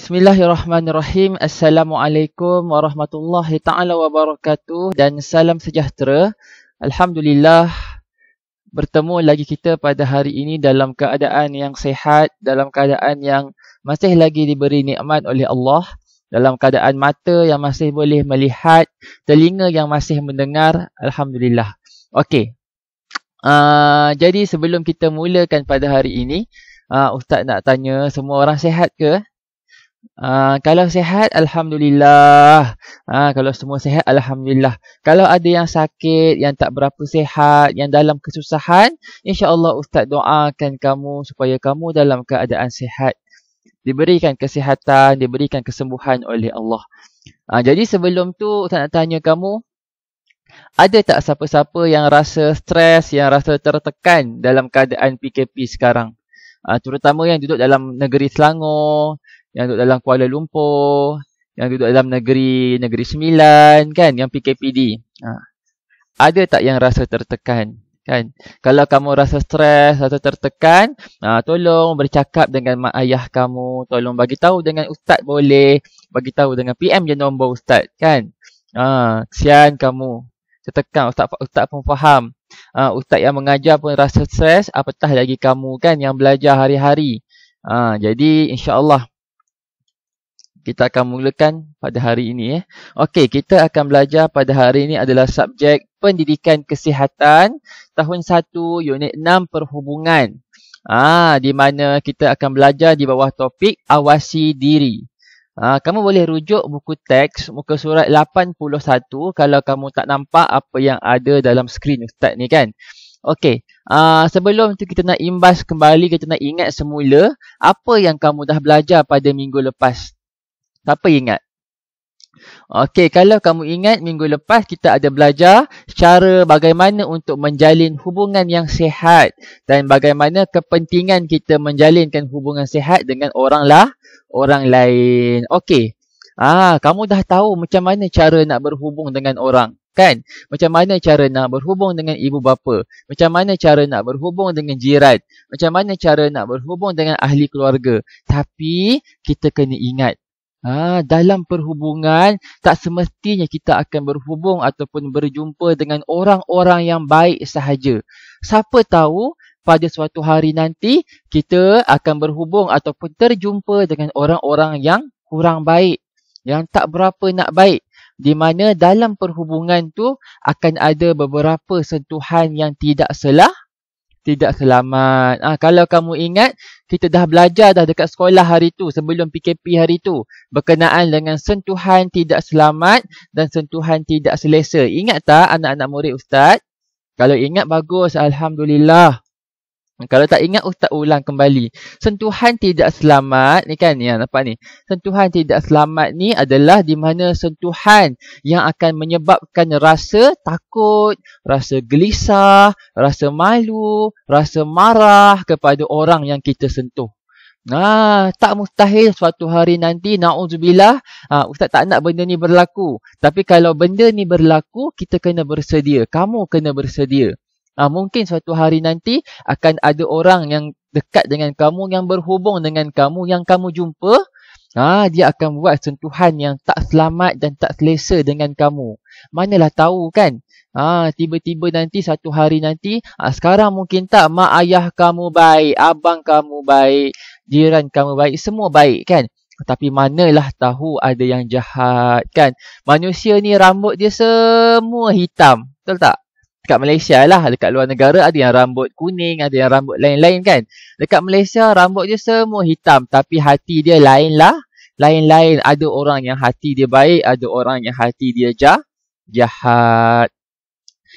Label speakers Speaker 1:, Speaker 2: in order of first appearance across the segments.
Speaker 1: Bismillahirrahmanirrahim. Assalamualaikum warahmatullahi ta'ala wabarakatuh dan salam sejahtera. Alhamdulillah, bertemu lagi kita pada hari ini dalam keadaan yang sihat, dalam keadaan yang masih lagi diberi nikmat oleh Allah, dalam keadaan mata yang masih boleh melihat, telinga yang masih mendengar. Alhamdulillah. Okey. Jadi sebelum kita mulakan pada hari ini, Ustaz nak tanya, semua orang sihat ke? Kalau sihat, Alhamdulillah. Kalau semua sihat, Alhamdulillah. Kalau ada yang sakit, yang tak berapa sihat, yang dalam kesusahan, insya-Allah Ustaz doakan kamu supaya kamu dalam keadaan sihat. Diberikan kesihatan, diberikan kesembuhan oleh Allah. Jadi sebelum tu, Ustaz nak tanya kamu, ada tak siapa-siapa yang rasa stres, yang rasa tertekan dalam keadaan PKP sekarang? Terutama yang duduk dalam negeri Selangor, yang duduk dalam Kuala Lumpur, yang duduk dalam negeri Sembilan, kan, yang PKPD. Ada tak yang rasa tertekan? Kan? Kalau kamu rasa stres, rasa tertekan, tolong bercakap dengan mak ayah kamu, tolong bagi tahu dengan ustaz boleh, bagi tahu dengan PM je nombor ustaz, kan? Kesian kamu tertekan, ustaz pun faham. Ustaz yang mengajar pun rasa stres, apatah lagi kamu, kan, yang belajar hari-hari. Jadi insya-Allah kita akan mulakan pada hari ini. Okey, kita akan belajar pada hari ini adalah subjek Pendidikan Kesihatan tahun 1 unit 6 Perhubungan. Di mana kita akan belajar di bawah topik Awasi Diri. Kamu boleh rujuk buku teks muka surat 81 kalau kamu tak nampak apa yang ada dalam skrin ustaz ni, kan. Okey, sebelum tu kita nak imbas kembali, kita nak ingat semula apa yang kamu dah belajar pada minggu lepas. Siapa ingat? Okey, kalau kamu ingat minggu lepas kita ada belajar cara bagaimana untuk menjalin hubungan yang sihat dan bagaimana kepentingan kita menjalinkan hubungan sihat dengan orang lain. Okey. Kamu dah tahu macam mana cara nak berhubung dengan orang, kan? Macam mana cara nak berhubung dengan ibu bapa? Macam mana cara nak berhubung dengan jiran? Macam mana cara nak berhubung dengan ahli keluarga? Tapi kita kena ingat, dalam perhubungan tak semestinya kita akan berhubung ataupun berjumpa dengan orang-orang yang baik sahaja. Siapa tahu pada suatu hari nanti kita akan berhubung ataupun terjumpa dengan orang-orang yang kurang baik, yang tak berapa nak baik, di mana dalam perhubungan tu akan ada beberapa sentuhan yang tidak selamat. Kalau kamu ingat, kita dah belajar dah dekat sekolah hari tu, sebelum PKP hari tu, berkenaan dengan sentuhan tidak selamat dan sentuhan tidak selesa. Ingat tak anak-anak murid ustaz? Kalau ingat, bagus, Alhamdulillah. Kalau tak ingat, ustaz ulang kembali. Sentuhan tidak selamat ni, kan, yang nampak ni. Sentuhan tidak selamat ni adalah di mana sentuhan yang akan menyebabkan rasa takut, rasa gelisah, rasa malu, rasa marah kepada orang yang kita sentuh. Tak mustahil suatu hari nanti, na'udzubillah, ustaz tak nak benda ni berlaku. Tapi kalau benda ni berlaku, kita kena bersedia. Kamu kena bersedia. Mungkin suatu hari nanti akan ada orang yang dekat dengan kamu, yang berhubung dengan kamu, yang kamu jumpa, dia akan buat sentuhan yang tak selamat dan tak selesa dengan kamu. Manalah tahu, kan? Tiba-tiba nanti satu hari nanti, sekarang mungkin tak mak ayah kamu baik, abang kamu baik, jiran kamu baik, semua baik, kan? Tapi manalah tahu ada yang jahat, kan? Manusia ni rambut dia semua hitam, betul tak? Dekat Malaysia lah, dekat luar negara ada yang rambut kuning, ada yang rambut lain-lain, kan. Dekat Malaysia rambut dia semua hitam, tapi hati dia lain-lain. Ada orang yang hati dia baik, ada orang yang hati dia jahat.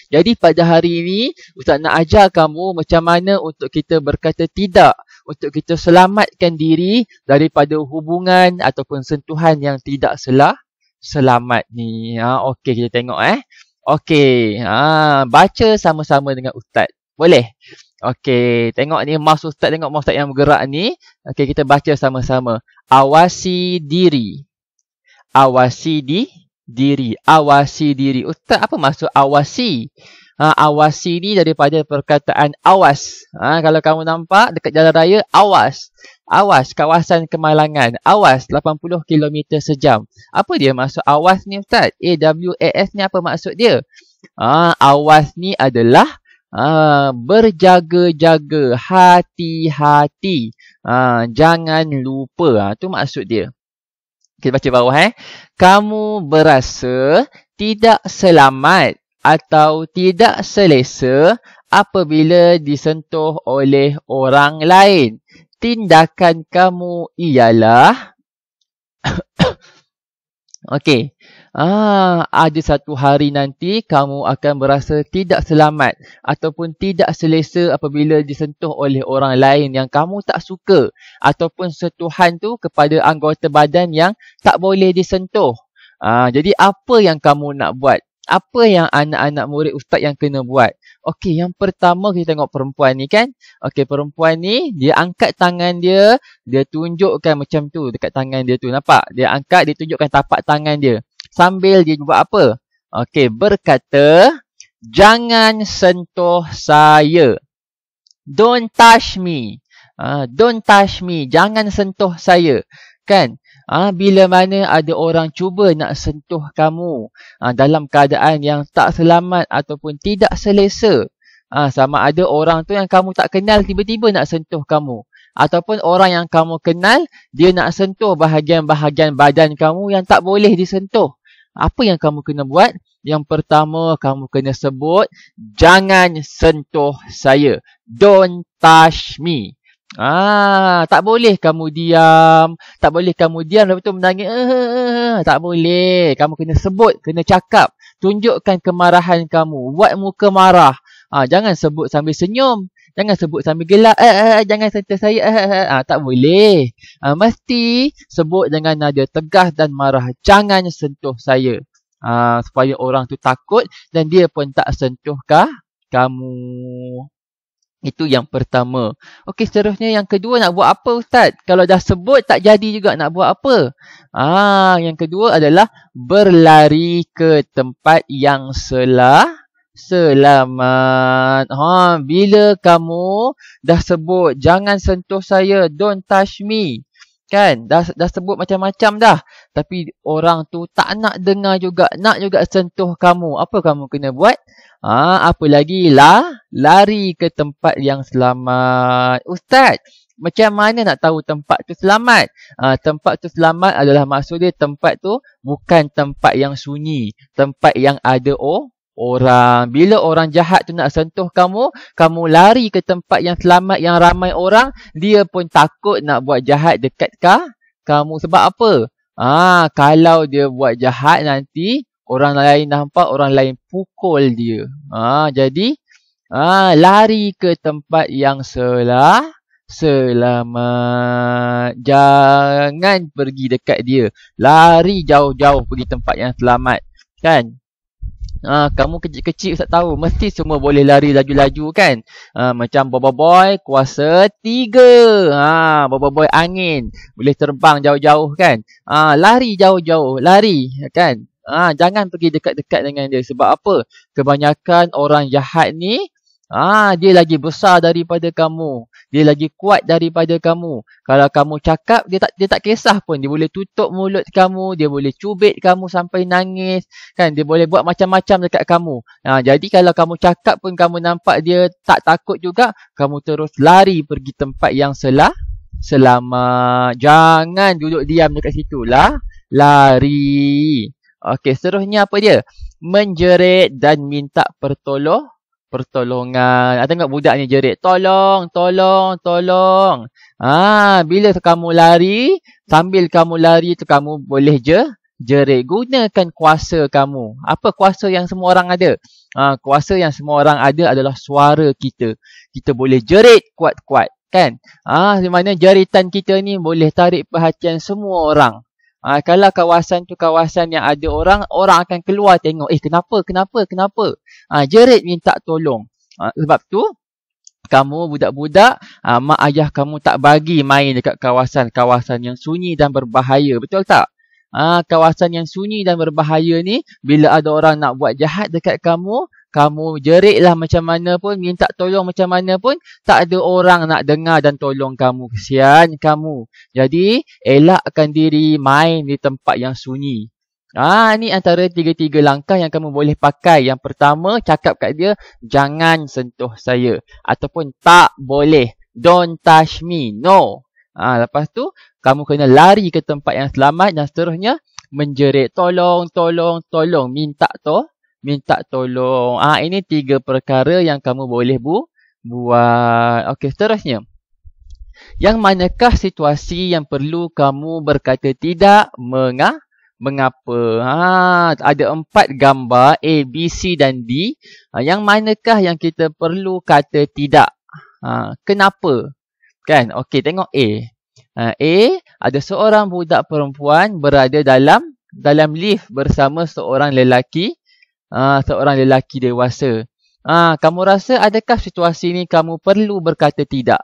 Speaker 1: Jadi pada hari ini, ustaz nak ajar kamu macam mana untuk kita berkata tidak, untuk kita selamatkan diri daripada hubungan ataupun sentuhan yang tidak selamat ni. Okey, kita tengok Okey, baca sama-sama dengan ustaz. Boleh? Okey, tengok ni mouse ustaz, tengok mouse ustaz yang bergerak ni. Okey, kita baca sama-sama. Awasi diri. Awasi diri. Awasi diri. Ustaz, apa maksud awasi? Awasi ni daripada perkataan awas. Kalau kamu nampak dekat jalan raya, awas. Awas, kawasan kemalangan. Awas, 80 km sejam. Apa dia maksud awas ni Ustaz? AWAS ni apa maksud dia? Awas ni adalah berjaga-jaga, hati-hati. Jangan lupa. Tu maksud dia. Kita baca bawah. Kamu berasa tidak selamat atau tidak selesa apabila disentuh oleh orang lain. Tindakan kamu ialah okey. Ada satu hari nanti kamu akan berasa tidak selamat ataupun tidak selesa apabila disentuh oleh orang lain yang kamu tak suka ataupun sentuhan tu kepada anggota badan yang tak boleh disentuh. Jadi apa yang kamu nak buat? Apa yang anak-anak murid ustaz yang kena buat? Okey, yang pertama kita tengok perempuan ni kan. Okey, perempuan ni dia angkat tangan dia, dia tunjukkan macam tu dekat tangan dia tu. Nampak? Dia angkat, dia tunjukkan tapak tangan dia. Sambil dia buat apa? Okey, berkata, jangan sentuh saya. Don't touch me. Don't touch me. Jangan sentuh saya. Kan? Bila mana ada orang cuba nak sentuh kamu dalam keadaan yang tak selamat ataupun tidak selesa. Sama ada orang tu yang kamu tak kenal tiba-tiba nak sentuh kamu. Ataupun orang yang kamu kenal, dia nak sentuh bahagian-bahagian badan kamu yang tak boleh disentuh. Apa yang kamu kena buat? Yang pertama, kamu kena sebut, jangan sentuh saya. Don't touch me. Tak boleh kamu diam. Tak boleh kamu diam lepas tu menangis. Tak boleh. Kamu kena sebut, kena cakap. Tunjukkan kemarahan kamu. Buat muka marah. Jangan sebut sambil senyum. Jangan sebut sambil gelak. Jangan sentuh saya. Tak boleh. Mesti sebut dengan nada tegas dan marah. Jangan sentuh saya. Supaya orang tu takut dan dia pun tak sentuhkah kamu. Itu yang pertama. Okey, seterusnya yang kedua nak buat apa Ustaz? Kalau dah sebut tak jadi juga nak buat apa? Yang kedua adalah berlari ke tempat yang selamat. Bila kamu dah sebut jangan sentuh saya, don't touch me. Kan? Dah sebut macam-macam dah. Tapi orang tu tak nak dengar juga. Nak juga sentuh kamu. Apa kamu kena buat? Apa lagi? Lari ke tempat yang selamat. Ustaz, macam mana nak tahu tempat tu selamat? Tempat tu selamat adalah maksud dia tempat tu bukan tempat yang sunyi. Tempat yang ada orang. Bila orang jahat tu nak sentuh kamu, kamu lari ke tempat yang selamat yang ramai orang, dia pun takut nak buat jahat dekat kamu. Sebab apa? Kalau dia buat jahat nanti, orang lain nampak, orang lain pukul dia. Jadi, lari ke tempat yang selamat. Jangan pergi dekat dia. Lari jauh-jauh pergi tempat yang selamat. Kan? Kamu kecil-kecil Ustaz tahu. Mesti semua boleh lari laju-laju kan. Macam Boboiboy kuasa 3. Boboiboy angin. Boleh terbang jauh-jauh kan. Lari jauh-jauh. Lari kan. Jangan pergi dekat-dekat dengan dia. Sebab apa? Kebanyakan orang jahat ni, dia lagi besar daripada kamu. Dia lagi kuat daripada kamu. Kalau kamu cakap, dia tak kisah pun. Dia boleh tutup mulut kamu. Dia boleh cubit kamu sampai nangis. Kan? Dia boleh buat macam-macam dekat kamu. Jadi kalau kamu cakap pun kamu nampak dia tak takut juga, kamu terus lari pergi tempat yang selamat. Jangan duduk diam dekat situ lah. Lari. Okey, seterusnya apa dia? Menjerit dan minta pertolongan. Tengok budak ni jerit. Tolong. Bila kamu lari, sambil kamu lari tu kamu boleh jerit. Gunakan kuasa kamu. Apa kuasa yang semua orang ada? Kuasa yang semua orang ada adalah suara kita. Kita boleh jerit kuat-kuat. Kan? Di mana jeritan kita ni boleh tarik perhatian semua orang. Kalau kawasan tu kawasan yang ada orang, orang akan keluar tengok. Kenapa? Jerit minta tolong. Sebab tu, kamu budak-budak, mak ayah kamu tak bagi main dekat kawasan-kawasan yang sunyi dan berbahaya. Betul tak? Kawasan yang sunyi dan berbahaya ni, bila ada orang nak buat jahat dekat kamu, kamu jeritlah macam mana pun, minta tolong macam mana pun, tak ada orang nak dengar dan tolong kamu. Kesian kamu. Jadi, elakkan diri main di tempat yang sunyi. Ni antara 3 langkah yang kamu boleh pakai. Yang pertama, cakap kat dia, jangan sentuh saya. Ataupun tak boleh. Don't touch me. No. Lepas tu, kamu kena lari ke tempat yang selamat dan seterusnya menjerit. Tolong, tolong, tolong. Minta tolong. Ini 3 perkara yang kamu boleh buat. Okey, seterusnya. Yang manakah situasi yang perlu kamu berkata tidak? Mengapa? Ada 4 gambar A, B, C dan D. Yang manakah yang kita perlu kata tidak? Kenapa? Kan? Okey, tengok A. A, ada seorang budak perempuan berada dalam lift bersama seorang lelaki dewasa. Kamu rasa adakah situasi ni kamu perlu berkata tidak?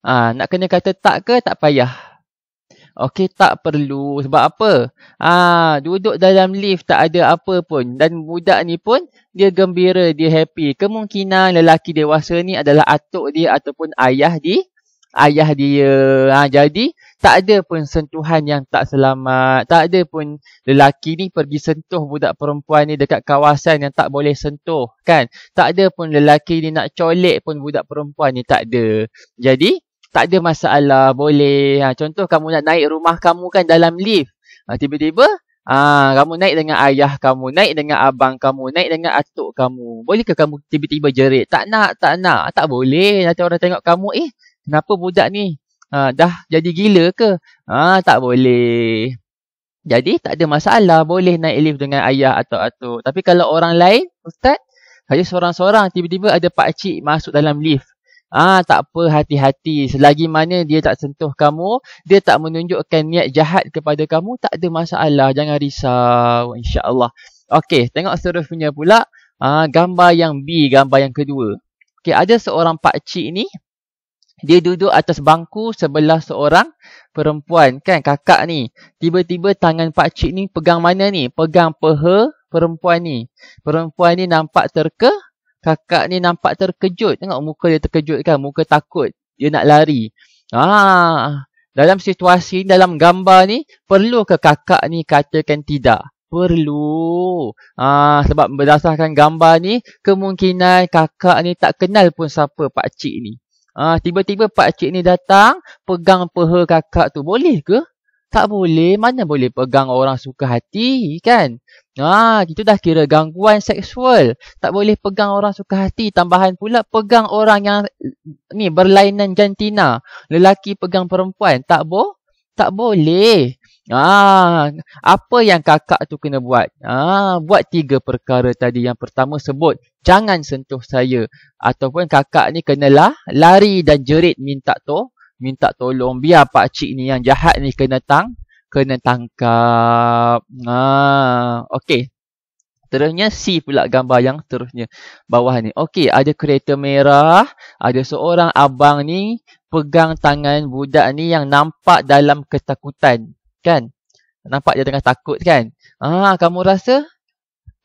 Speaker 1: Nak kena kata tak ke? Tak payah. Okey, tak perlu. Sebab apa? Duduk dalam lift tak ada apa pun. Dan budak ni pun dia gembira, dia happy. Kemungkinan lelaki dewasa ni adalah atuk dia ataupun ayah dia. Jadi tak ada pun sentuhan yang tak selamat. Tak ada pun lelaki ni pergi sentuh budak perempuan ni dekat kawasan yang tak boleh sentuh, kan? Tak ada pun lelaki ni nak colek pun budak perempuan ni, tak ada. Jadi tak ada masalah, boleh. Contoh kamu nak naik rumah kamu kan dalam lift. Tiba-tiba kamu naik dengan ayah kamu, naik dengan abang kamu, naik dengan atuk kamu. Bolehkah kamu tiba-tiba jerit? Tak nak. Tak boleh. Nanti orang tengok kamu, kenapa budak ni? Dah jadi gila ke? Tak boleh. Jadi tak ada masalah, boleh naik lift dengan ayah atau atuk. Tapi kalau orang lain, ustaz, saya seorang-seorang tiba-tiba ada pakcik masuk dalam lift. Tak apa, hati-hati. Selagi mana dia tak sentuh kamu, dia tak menunjukkan niat jahat kepada kamu, tak ada masalah. Jangan risau, insya-Allah. Okey, tengok seterusnya pula. Gambar yang B, gambar yang kedua. Okey, ada seorang pakcik ni, dia duduk atas bangku sebelah seorang perempuan, kan, kakak ni. Tiba-tiba tangan pakcik ni pegang mana ni? Pegang peha perempuan ni. Perempuan ni nampak kakak ni nampak terkejut. Tengok muka dia terkejut kan, muka takut. Dia nak lari. Dalam situasi, dalam gambar ni, perlu ke kakak ni katakan tidak? Perlu. Sebab berdasarkan gambar ni, kemungkinan kakak ni tak kenal pun siapa pakcik ni. Tiba-tiba pakcik ni datang, pegang peha kakak tu. Boleh ke? Tak boleh. Mana boleh pegang orang suka hati, kan? Itu dah kira gangguan seksual. Tak boleh pegang orang suka hati. Tambahan pula pegang orang yang ni berlainan jantina. Lelaki pegang perempuan. Tak boleh. Apa yang kakak tu kena buat? Buat 3 perkara tadi. Yang pertama sebut, jangan sentuh saya. Ataupun kakak ni kenalah lari dan jerit minta tolong. Biar pakcik ni yang jahat ni kena tangkap. Okey. Terusnya C pula gambar yang terusnya. Bawah ni. Okey, ada kereta merah. Ada seorang abang ni pegang tangan budak ni yang nampak dalam ketakutan. Kan? Nampak dia tengah takut kan? Kamu rasa?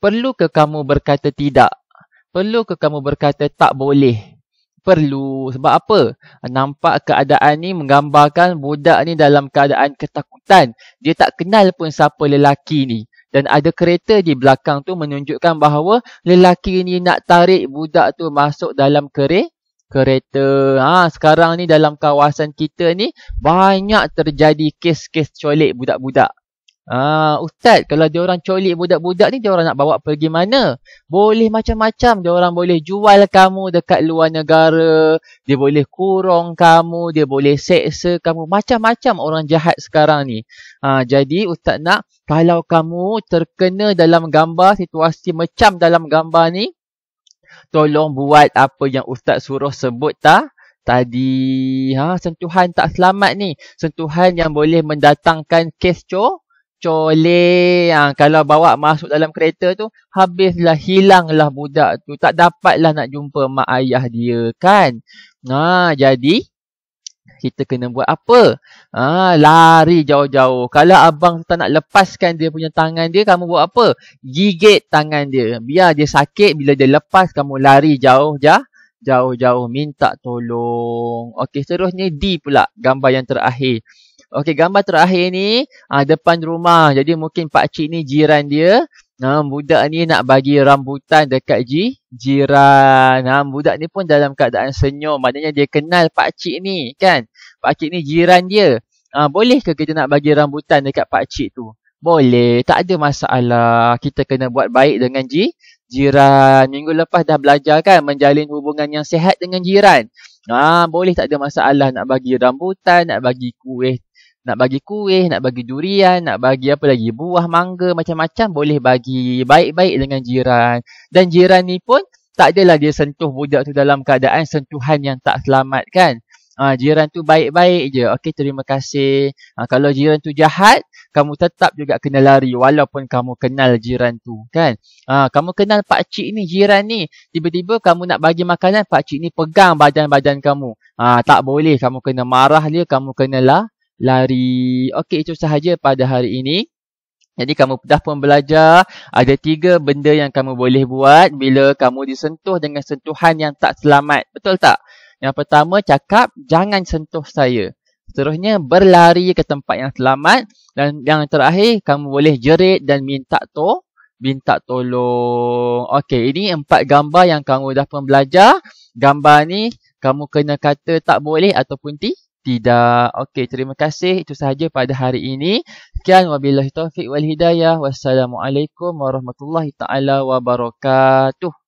Speaker 1: Perlu ke kamu berkata tidak? Perlu ke kamu berkata tak boleh? Perlu. Sebab apa? Nampak keadaan ni menggambarkan budak ni dalam keadaan ketakutan. Dia tak kenal pun siapa lelaki ni. Dan ada kereta di belakang tu menunjukkan bahawa lelaki ni nak tarik budak tu masuk dalam kereta. Sekarang ni dalam kawasan kita ni banyak terjadi kes-kes colek budak-budak. Ustaz, kalau diorang colik budak-budak ni, diorang nak bawa pergi mana? Boleh macam-macam. Diorang boleh jual kamu dekat luar negara. Dia boleh kurung kamu. Dia boleh seksa kamu. Macam-macam orang jahat sekarang ni. Jadi ustaz nak, kalau kamu terkena dalam gambar, situasi macam dalam gambar ni, tolong buat apa yang ustaz suruh sebut tadi. Sentuhan tak selamat ni. Sentuhan yang boleh mendatangkan kes colek. Kalau bawa masuk dalam kereta tu, habislah, hilanglah budak tu. Tak dapatlah nak jumpa mak ayah dia, kan? Jadi kita kena buat apa? Lari jauh-jauh. Kalau abang tak nak lepaskan dia punya tangan dia, kamu buat apa? Gigit tangan dia. Biar dia sakit, bila dia lepas, kamu lari jauh-jauh. Minta tolong. Okey, seterusnya D pula. Gambar yang terakhir. Okey, gambar terakhir ni depan rumah. Jadi mungkin pakcik ni jiran dia. Budak ni nak bagi rambutan dekat jiran. Budak ni pun dalam keadaan senyum. Maknanya dia kenal pakcik ni kan. Pakcik ni jiran dia. Boleh ke kita nak bagi rambutan dekat pakcik tu? Boleh. Tak ada masalah. Kita kena buat baik dengan jiran. Minggu lepas dah belajar kan. Menjalin hubungan yang sihat dengan jiran. Boleh, tak ada masalah nak bagi rambutan, nak bagi kuih, nak bagi durian, nak bagi apa lagi, buah mangga, macam-macam boleh bagi. Baik-baik dengan jiran. Dan jiran ni pun tak adalah dia sentuh budak tu dalam keadaan sentuhan yang tak selamat kan. Jiran tu baik-baik je. Okey, terima kasih. Kalau jiran tu jahat, kamu tetap juga kena lari walaupun kamu kenal jiran tu kan. Kamu kenal pakcik ni, jiran ni. Tiba-tiba kamu nak bagi makanan, pakcik ni pegang badan-badan kamu. Tak boleh, kamu kena marah dia, kamu kena lari. Okey, itu sahaja pada hari ini. Jadi kamu dah pun belajar ada 3 benda yang kamu boleh buat bila kamu disentuh dengan sentuhan yang tak selamat. Betul tak? Yang pertama cakap, jangan sentuh saya. Seterusnya berlari ke tempat yang selamat. Dan yang terakhir, kamu boleh jerit dan minta tolong. Okey, ini 4 gambar yang kamu dah pun belajar. Gambar ni kamu kena kata tak boleh ataupun tidak. Okey, terima kasih. Itu sahaja pada hari ini. Sekian, wabillahi taufiq wal hidayah. Wassalamualaikum warahmatullahi taala wabarakatuh.